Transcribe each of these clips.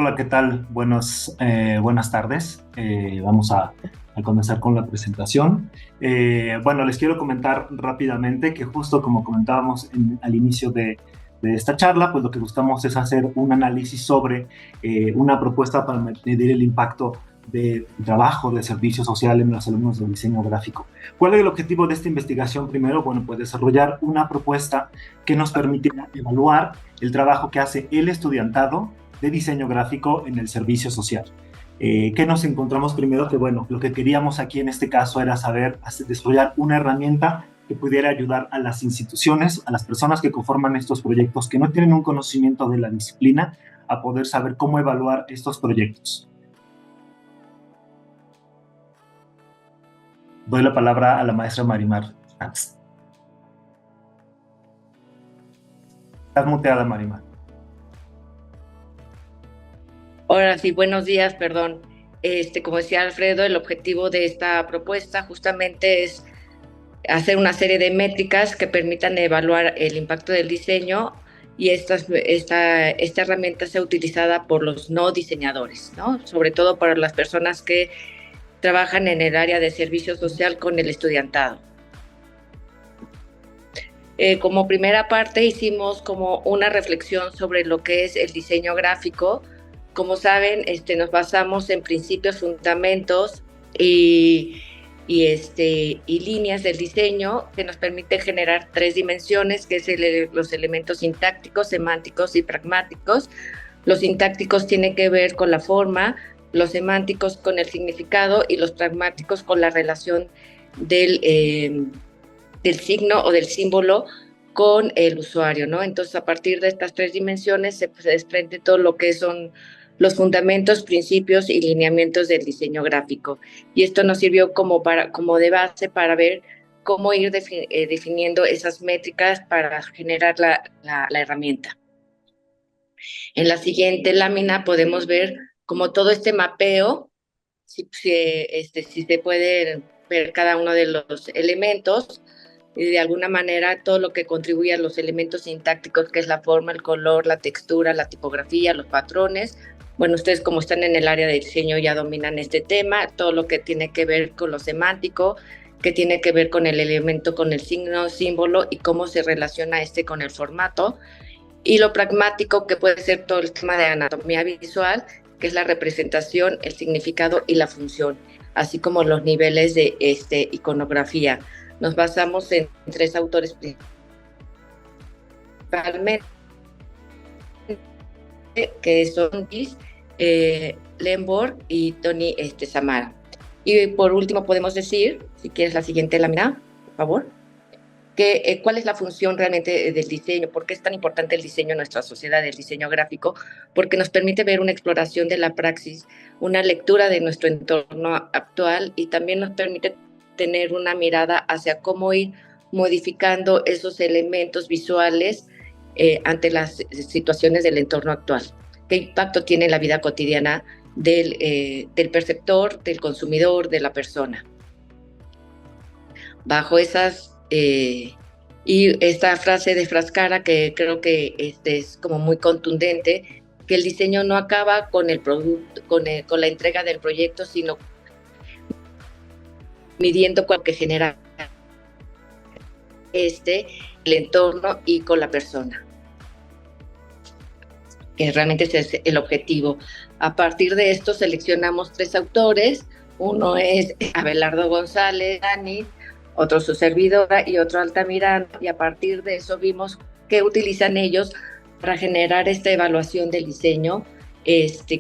Hola, ¿qué tal? Buenas tardes. Vamos a comenzar con la presentación. Bueno, les quiero comentar rápidamente que justo como comentábamos al inicio de esta charla, pues lo que buscamos es hacer un análisis sobre una propuesta para medir el impacto de trabajo de servicio social en los alumnos de diseño gráfico. ¿Cuál es el objetivo de esta investigación? Primero, bueno, pues desarrollar una propuesta que nos permita evaluar el trabajo que hace el estudiantado de diseño gráfico en el servicio social. ¿Qué nos encontramos primero? Que bueno, lo que queríamos aquí en este caso era desarrollar una herramienta que pudiera ayudar a las instituciones, a las personas que conforman estos proyectos que no tienen un conocimiento de la disciplina, a poder saber cómo evaluar estos proyectos. Doy la palabra a la maestra Marimar. Estás muteada, Marimar. Ahora sí, buenos días, perdón. Como decía Alfredo, el objetivo de esta propuesta justamente es hacer una serie de métricas que permitan evaluar el impacto del diseño y esta herramienta sea utilizada por los no diseñadores, ¿no? Sobre todo para las personas que trabajan en el área de servicio social con el estudiantado. Como primera parte hicimos como una reflexión sobre lo que es el diseño gráfico. Como saben, nos basamos en principios, fundamentos y líneas del diseño que nos permiten generar 3 dimensiones, que es los elementos sintácticos, semánticos y pragmáticos. Los sintácticos tienen que ver con la forma, los semánticos con el significado y los pragmáticos con la relación del signo o del símbolo con el usuario, ¿no? Entonces, a partir de estas 3 dimensiones se desprende todo lo que son los fundamentos, principios y lineamientos del diseño gráfico. Y esto nos sirvió como de base para ver cómo ir definiendo esas métricas para generar la herramienta. En la siguiente lámina podemos ver como todo este mapeo, si se puede ver cada uno de los elementos, y de alguna manera todo lo que contribuye a los elementos sintácticos, que es la forma, el color, la textura, la tipografía, los patrones. Bueno, ustedes como están en el área de diseño ya dominan este tema, todo lo que tiene que ver con lo semántico, que tiene que ver con el elemento, con el signo, símbolo y cómo se relaciona con el formato. Y lo pragmático, que puede ser todo el tema de anatomía visual, que es la representación, el significado y la función, así como los niveles de iconografía. Nos basamos en 3 autores principalmente, que son Lemborg y Tony Samara. Y por último podemos decir, si quieres la siguiente lámina, por favor, que cuál es la función realmente del diseño, por qué es tan importante el diseño en nuestra sociedad, el diseño gráfico, porque nos permite ver una exploración de la praxis, una lectura de nuestro entorno actual y también nos permite tener una mirada hacia cómo ir modificando esos elementos visuales ante las situaciones del entorno actual. ¿Qué impacto tiene en la vida cotidiana del perceptor, del consumidor, de la persona? Bajo esas y esta frase de Frascara, que creo que es como muy contundente, que el diseño no acaba con el producto, con la entrega del proyecto, sino midiendo con lo que genera el entorno y con la persona, que realmente ese es el objetivo. A partir de esto seleccionamos 3 autores, uno es Abelardo González, Dani, otro su servidora y otro Altamirano, y a partir de eso vimos qué utilizan ellos para generar esta evaluación del diseño.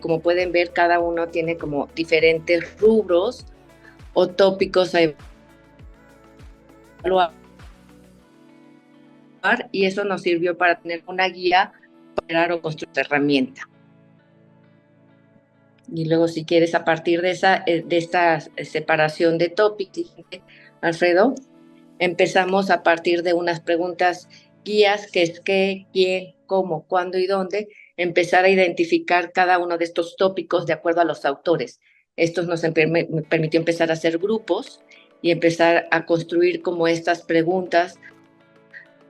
Como pueden ver, cada uno tiene como diferentes rubros o tópicos a evaluar, y eso nos sirvió para tener una guía para crear o construir esta herramienta. Y luego, si quieres, a partir de esta separación de tópicos, Alfredo, empezamos a partir de unas preguntas guías, que es qué, quién, cómo, cuándo y dónde, empezar a identificar cada uno de estos tópicos de acuerdo a los autores. Esto nos permitió empezar a hacer grupos y empezar a construir como estas preguntas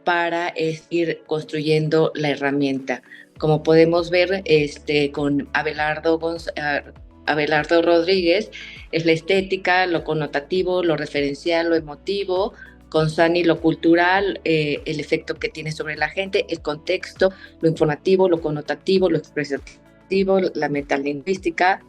para ir construyendo la herramienta. Como podemos ver con Abelardo Rodríguez, es la estética, lo connotativo, lo referencial, lo emotivo; con Sani, lo cultural, el efecto que tiene sobre la gente; el contexto, lo informativo, lo connotativo, lo expresativo; la metalingüística,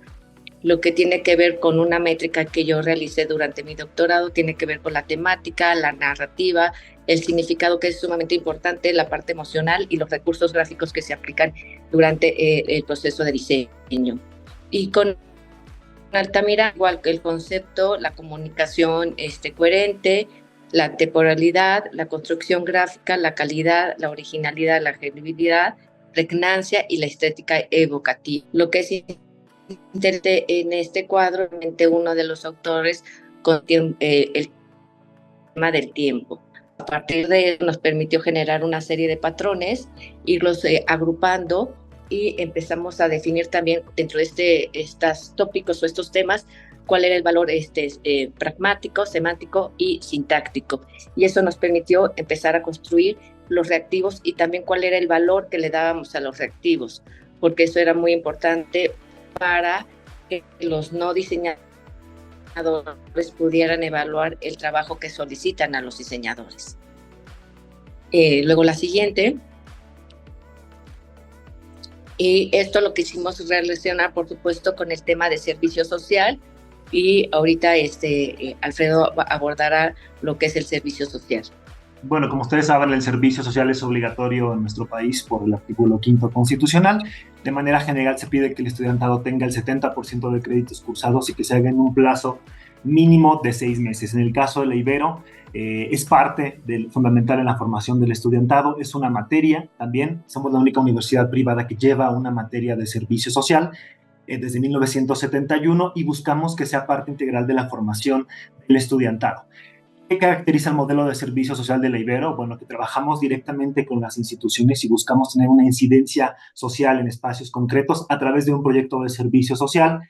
lo que tiene que ver con una métrica que yo realicé durante mi doctorado, tiene que ver con la temática, la narrativa, el significado, que es sumamente importante, la parte emocional y los recursos gráficos que se aplican durante el proceso de diseño. Y con Altamira, igual que el concepto, la comunicación coherente, la temporalidad, la construcción gráfica, la calidad, la originalidad, la genialidad, pregnancia y la estética evocativa. Lo que es interesante en este cuadro, uno de los autores contiene el tema del tiempo. A partir de él nos permitió generar una serie de patrones, irlos agrupando, y empezamos a definir también dentro de estos tópicos o estos temas cuál era el valor pragmático, semántico y sintáctico. Y eso nos permitió empezar a construir los reactivos y también cuál era el valor que le dábamos a los reactivos, porque eso era muy importante para que los no diseñadores pudieran evaluar el trabajo que solicitan a los diseñadores. Luego la siguiente. Y esto lo quisimos relacionar, por supuesto, con el tema de servicio social, y ahorita Alfredo abordará lo que es el servicio social. Bueno, como ustedes saben, el servicio social es obligatorio en nuestro país por el artículo 5º constitucional. De manera general se pide que el estudiantado tenga el 70% de créditos cursados y que se haga en un plazo mínimo de 6 meses. En el caso de la Ibero, es parte fundamental en la formación del estudiantado, es una materia también. Somos la única universidad privada que lleva una materia de servicio social desde 1971, y buscamos que sea parte integral de la formación del estudiantado. ¿Qué caracteriza el modelo de servicio social de la Ibero? Bueno, que trabajamos directamente con las instituciones y buscamos tener una incidencia social en espacios concretos a través de un proyecto de servicio social.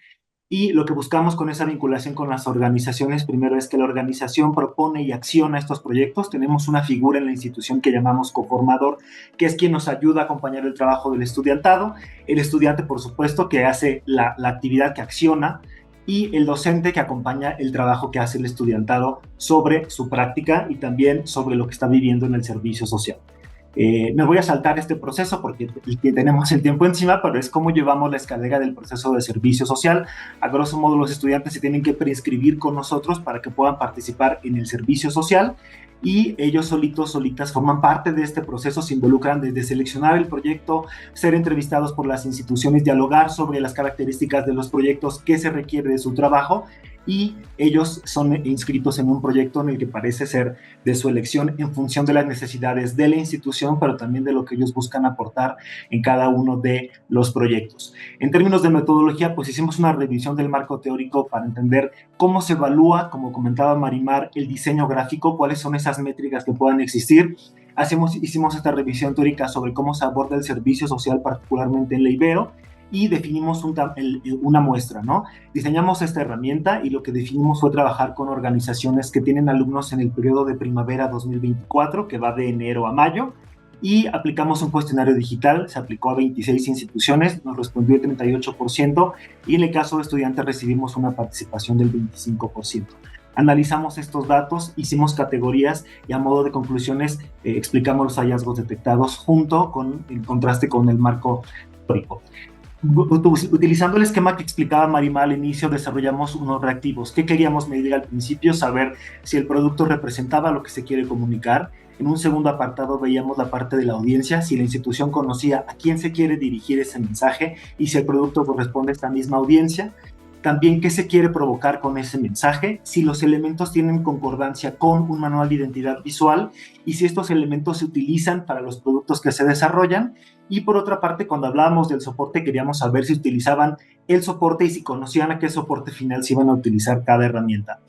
Y lo que buscamos con esa vinculación con las organizaciones, primero, es que la organización propone y acciona estos proyectos. Tenemos una figura en la institución que llamamos coformador, que es quien nos ayuda a acompañar el trabajo del estudiantado. El estudiante, por supuesto, que hace la actividad que acciona, y el docente que acompaña el trabajo que hace el estudiantado sobre su práctica y también sobre lo que está viviendo en el servicio social. Me voy a saltar este proceso porque tenemos el tiempo encima, pero es cómo llevamos la escalera del proceso de servicio social. A grosso modo, los estudiantes se tienen que preinscribir con nosotros para que puedan participar en el servicio social, y ellos solitas forman parte de este proceso, se involucran desde seleccionar el proyecto, ser entrevistados por las instituciones, dialogar sobre las características de los proyectos, qué se requiere de su trabajo, y ellos son inscritos en un proyecto en el que parece ser de su elección en función de las necesidades de la institución, pero también de lo que ellos buscan aportar en cada uno de los proyectos. En términos de metodología, pues hicimos una revisión del marco teórico para entender cómo se evalúa, como comentaba Marimar, el diseño gráfico, cuáles son esas métricas que puedan existir. Hicimos esta revisión teórica sobre cómo se aborda el servicio social, particularmente en la Ibero, y definimos una muestra, ¿no? Diseñamos esta herramienta y lo que definimos fue trabajar con organizaciones que tienen alumnos en el periodo de primavera 2024, que va de enero a mayo, y aplicamos un cuestionario digital. Se aplicó a 26 instituciones, nos respondió el 38%, y en el caso de estudiantes recibimos una participación del 25%. Analizamos estos datos, hicimos categorías y a modo de conclusiones explicamos los hallazgos detectados junto con el contraste con el marco teórico. Utilizando el esquema que explicaba Marimar al inicio, desarrollamos unos reactivos. ¿Qué queríamos medir al principio? Saber si el producto representaba lo que se quiere comunicar. En un segundo apartado veíamos la parte de la audiencia, si la institución conocía a quién se quiere dirigir ese mensaje y si el producto corresponde a esta misma audiencia. También qué se quiere provocar con ese mensaje, si los elementos tienen concordancia con un manual de identidad visual y si estos elementos se utilizan para los productos que se desarrollan. Y por otra parte, cuando hablábamos del soporte, queríamos saber si utilizaban el soporte y si conocían a qué soporte final se iban a utilizar cada herramienta.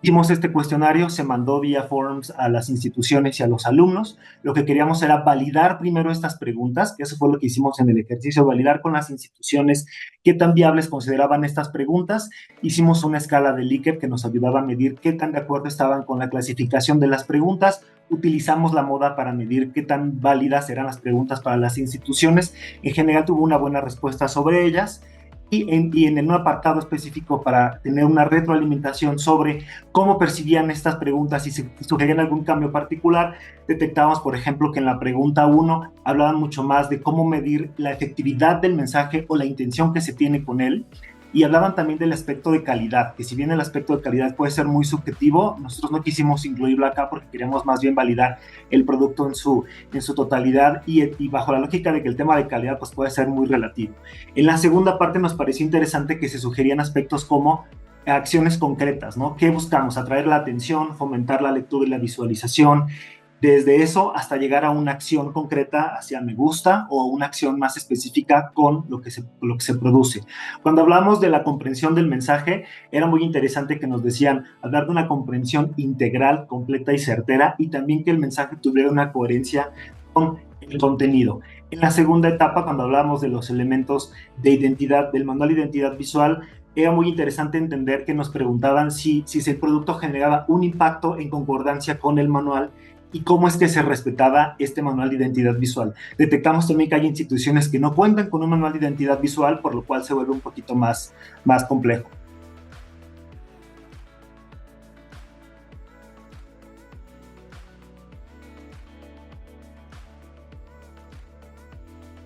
Hicimos este cuestionario, se mandó vía forms a las instituciones y a los alumnos. Lo que queríamos era validar primero estas preguntas, que eso fue lo que hicimos en el ejercicio, validar con las instituciones qué tan viables consideraban estas preguntas. Hicimos una escala de Likert que nos ayudaba a medir qué tan de acuerdo estaban con la clasificación de las preguntas. Utilizamos la moda para medir qué tan válidas eran las preguntas para las instituciones. En general tuvo una buena respuesta sobre ellas. Y en un apartado específico para tener una retroalimentación sobre cómo percibían estas preguntas y si sugerían algún cambio particular, detectábamos, por ejemplo, que en la pregunta 1 hablaban mucho más de cómo medir la efectividad del mensaje o la intención que se tiene con él, y hablaban también del aspecto de calidad, que si bien el aspecto de calidad puede ser muy subjetivo, nosotros no quisimos incluirlo acá porque queríamos más bien validar el producto en su totalidad y bajo la lógica de que el tema de calidad pues puede ser muy relativo. En la segunda parte nos pareció interesante que se sugerían aspectos como acciones concretas, ¿no? ¿Qué buscamos? Atraer la atención, fomentar la lectura y la visualización, desde eso hasta llegar a una acción concreta hacia me gusta o una acción más específica con lo que se produce. Cuando hablamos de la comprensión del mensaje, era muy interesante que nos decían hablar de una comprensión integral, completa y certera, y también que el mensaje tuviera una coherencia con el contenido. En la segunda etapa, cuando hablamos de los elementos de identidad, del manual de identidad visual, era muy interesante entender que nos preguntaban si el producto generaba un impacto en concordancia con el manual y cómo es que se respetaba este manual de identidad visual. Detectamos también que hay instituciones que no cuentan con un manual de identidad visual, por lo cual se vuelve un poquito más complejo.